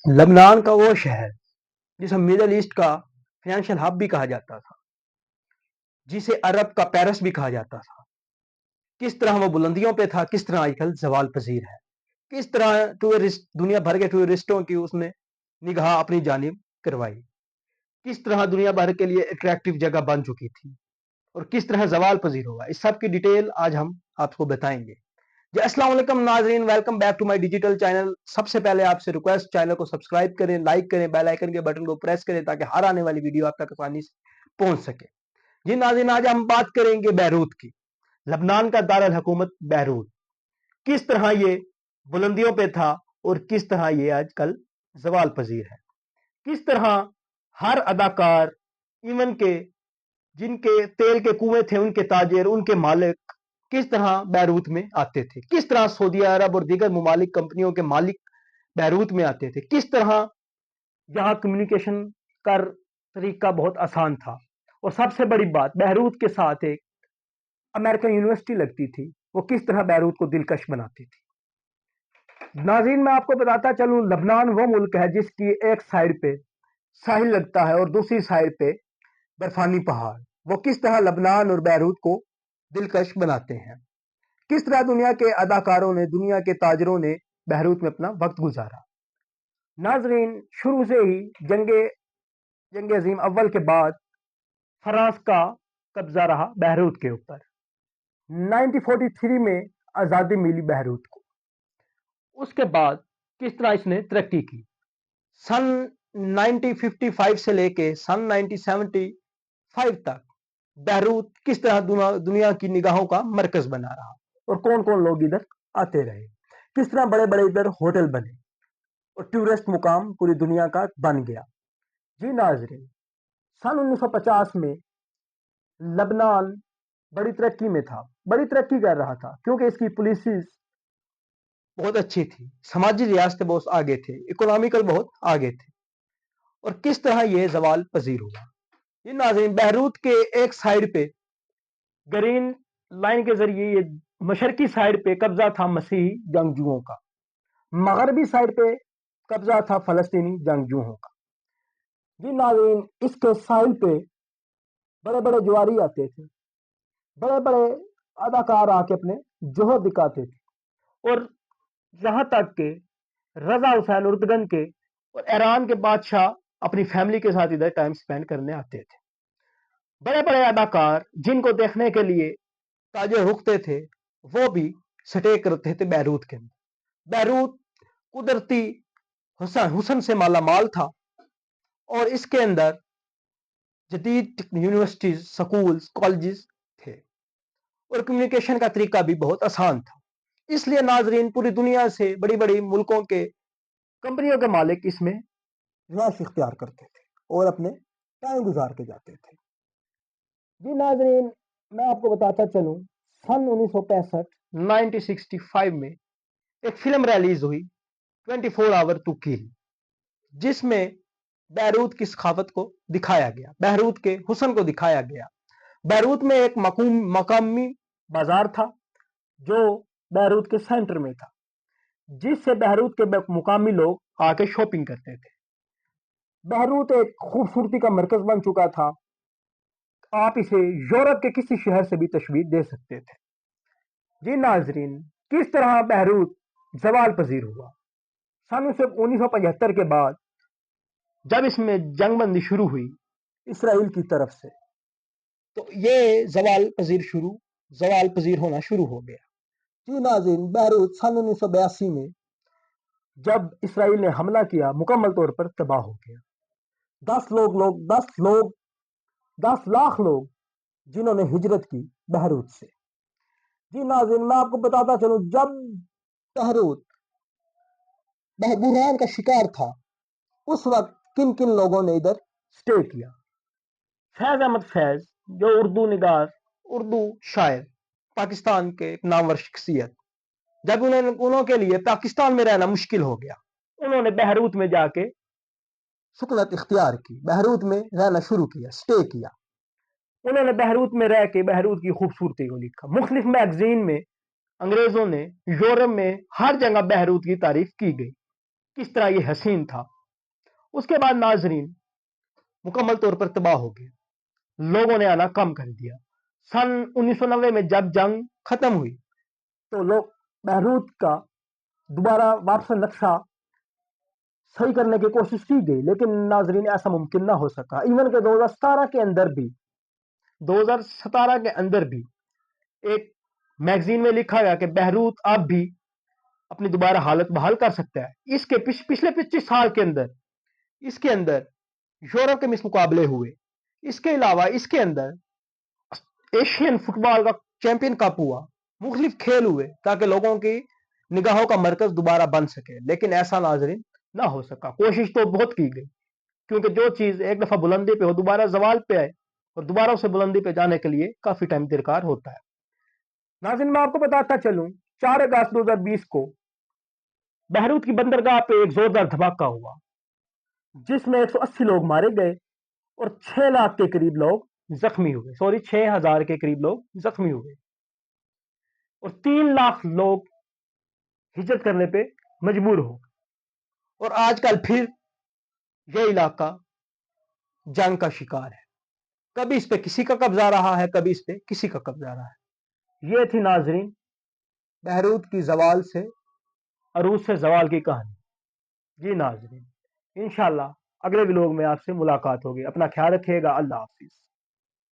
لبنان کا وہ شہر جسے مڈل ایسٹ کا فائنینشیل ہب بھی کہا جاتا تھا، جسے عرب کا پیرس بھی کہا جاتا تھا، کس طرح وہ بلندیوں پہ تھا، کس طرح آج کل زوال پذیر ہے، کس طرح دنیا بھر کے ٹورسٹوں کی اس نے نگاہ اپنی جانب کروائی، کس طرح دنیا بھر کے لیے اٹریکٹیو جگہ بن چکی تھی اور کس طرح زوال پذیر ہوا، اس سب کی ڈیٹیل آج ہم آپ کو بتائیں گے۔ جی السلام علیکم ناظرین، welcome back to my digital channel. سب سے پہلے آپ سے ریکویسٹ، چینل کو سبسکرائب کریں، لائک کریں، بیل آئیکن کے بٹن کو پریس کریں تاکہ ہر آنے والی ویڈیو آپ تک آسانی سے پہنچ سکے۔ جی ناظرین، آج ہم بات کریں گے بیروت کی، لبنان کا دارالحکومت بیروت، کس طرح یہ بلندیوں پہ تھا اور کس طرح یہ آج کل زوال پذیر ہے، کس طرح ہر اداکار، ایون کے جن کے تیل کے کنویں تھے، ان کے تاجر، ان کے مالک کس طرح بیروت میں آتے تھے، کس طرح سعودی عرب اور دیگر ممالک کمپنیوں کے مالک بیروت میں آتے تھے، کس طرح یہاں کمیونیکیشن کا طریقہ بہت آسان تھا، اور سب سے بڑی بات بیروت کے ساتھ ایک امریکن یونیورسٹی لگتی تھی، وہ کس طرح بیروت کو دلکش بناتی تھی۔ ناظرین میں آپ کو بتاتا چلوں، لبنان وہ ملک ہے جس کی ایک سائڈ پہ ساحل لگتا ہے اور دوسری سائڈ پہ برفانی پہاڑ، وہ کس طرح لبنان اور بیروت کو دلکش بناتے ہیں، کس طرح دنیا کے اداکاروں نے، دنیا کے تاجروں نے بیروت میں اپنا وقت گزارا۔ ناظرین شروع سے ہی جنگ عظیم اول کے بعد فرانس کا قبضہ رہا بیروت کے اوپر۔ 1943 میں آزادی ملی بیروت کو، اس کے بعد کس طرح اس نے ترقی کی۔ سن 1955 سے لے کے سن 1975 تک بیروت کس طرح دنیا کی نگاہوں کا مرکز بنا رہا اور کون کون لوگ ادھر آتے رہے، کس طرح بڑے بڑے ادھر ہوٹل بنے اور ٹورسٹ مقام پوری دنیا کا بن گیا۔ جی ناظرین، سن 1950 میں لبنان بڑی ترقی میں تھا، بڑی ترقی کر رہا تھا کیونکہ اس کی پالیسیز بہت اچھی تھی، سماجی ریاستیں بہت آگے تھے، اکنامیکل بہت آگے تھے، اور کس طرح یہ زوال پذیر ہوا۔ یہ ناظرین بیروت کے ایک سائڈ پہ گرین لائن کے ذریعے یہ مشرقی سائڈ پہ قبضہ تھا مسیحی جنگجوؤں کا، مغربی سائڈ پہ قبضہ تھا فلسطینی جنگجوؤں کا۔ جی ناظرین، اس کے ساحل پہ بڑے بڑے جواری آتے تھے، بڑے بڑے اداکار آ کے اپنے جوہر دکھاتے تھے، اور یہاں تک کہ رضا حسین اردگن کے اور ایران کے بادشاہ اپنی فیملی کے ساتھ ادھر ٹائم سپینڈ کرنے آتے تھے۔ بڑے بڑے اداکار جن کو دیکھنے کے لیے تاجر رکتے تھے، وہ بھی سٹے کرتے تھے بیروت کے اندر۔ بیروت قدرتی حسن سے مالا مال تھا، اور اس کے اندر جدید یونیورسٹیز، سکولز، کالجز تھے، اور کمیونیکیشن کا طریقہ بھی بہت آسان تھا۔ اس لیے ناظرین پوری دنیا سے بڑی بڑی ملکوں کے کمپنیوں کے مالک اس میں رہائش اختیار کرتے تھے اور اپنے ٹائم گزار کے جاتے تھے۔ جی ناظرین، میں آپ کو بتاتا چلوں، سن 1965 میں ایک فلم ریلیز ہوئی 24 آور ٹو کل، جس میں بیروت کی ثقافت کو دکھایا گیا، بیروت کے حسن کو دکھایا گیا۔ بیروت میں ایک مقامی بازار تھا جو بیروت کے سینٹر میں تھا، جس سے بیروت کے مقامی لوگ آ کے شاپنگ کرتے تھے۔ بیروت ایک خوبصورتی کا مرکز بن چکا تھا، آپ اسے یورپ کے کسی شہر سے بھی تشبیہ دے سکتے تھے۔ جی ناظرین، کس طرح بیروت زوال پذیر ہوا۔ سن 1975 کے بعد جب اس میں جنگ بندی شروع ہوئی اسرائیل کی طرف سے، تو یہ زوال پذیر ہونا شروع ہو گیا۔ جی ناظرین، بیروت سن 1982 میں جب اسرائیل نے حملہ کیا مکمل طور پر تباہ ہو گیا۔ 10 لاکھ لوگ جنہوں نے ہجرت کی بیروت سے۔ جی ناظرین، میں آپ کو بتاتا چلوں، جب بیروت بحران کا شکار تھا، اس وقت کن کن لوگوں نے ادھر سٹے کیا۔ فیض احمد فیض، جو اردو نگار، اردو شاعر، پاکستان کے ایک نامور شخصیت، جب انہوں کے لیے پاکستان میں رہنا مشکل ہو گیا، انہوں نے بیروت میں جا کے سکونت اختیار کی، بیروت میں رہنا شروع کیا، سٹے کیا۔ انہوں نے بیروت میں رہ کے بیروت کی خوبصورتی کو لکھا۔ مختلف میگزین میں انگریزوں نے، یورپ میں ہر جگہ بیروت کی تعریف کی گئی، کس طرح یہ حسین تھا اس کے بعد ناظرین مکمل طور پر تباہ ہو گئے، لوگوں نے آنا کم کر دیا۔ سن 1990 میں جب جنگ ختم ہوئی تو لوگ بیروت کا دوبارہ واپس نقشہ صحیح کرنے کی کوشش کی گئی، لیکن ناظرین ایسا ممکن نہ ہو سکا۔ ایون کہ 2017 کے اندر بھی ایک میگزین میں لکھا گیا کہ بیروت اب بھی اپنی دوبارہ حالت بحال کر سکتا ہے۔ اس کے پچھلے 25 سال کے اندر اس کے اندر یورپ کے مقابلے ہوئے، اس کے علاوہ اس کے اندر ایشین فٹ بال کا چیمپئن کپ ہوا، مختلف کھیل ہوئے تاکہ لوگوں کی نگاہوں کا مرکز دوبارہ بن سکے، لیکن ایسا ناظرین نہ ہو سکا۔ کوشش تو بہت کی گئی، کیونکہ جو چیز ایک دفعہ بلندی پہ ہو دوبارہ زوال پہ آئے اور دوبارہ اسے بلندی پہ جانے کے لیے کافی ٹائم درکار ہوتا ہے۔ ناظرین میں آپ کو بتاتا چلوں 4 اگست 2020 کو بیروت کی بندرگاہ پہ ایک زوردار دھماکہ ہوا، جس میں 180 لوگ مارے گئے اور 6 لاکھ کے قریب لوگ زخمی ہوئے، 6,000 کے قریب لوگ زخمی ہوئے اور 3 لاکھ لوگ ہجرت کرنے پہ مجبور ہو گئے۔ اور آج کل پھر یہ علاقہ جنگ کا شکار ہے، کبھی اس پہ کسی کا قبضہ رہا ہے، کبھی اس پہ کسی کا قبضہ رہا ہے۔ یہ تھی ناظرین بیروت کی زوال سے عروج سے زوال کی کہانی۔ جی ناظرین، انشاءاللہ اگلے ولاگ میں آپ سے ملاقات ہوگی۔ اپنا خیال رکھیے گا۔ اللہ حافظ۔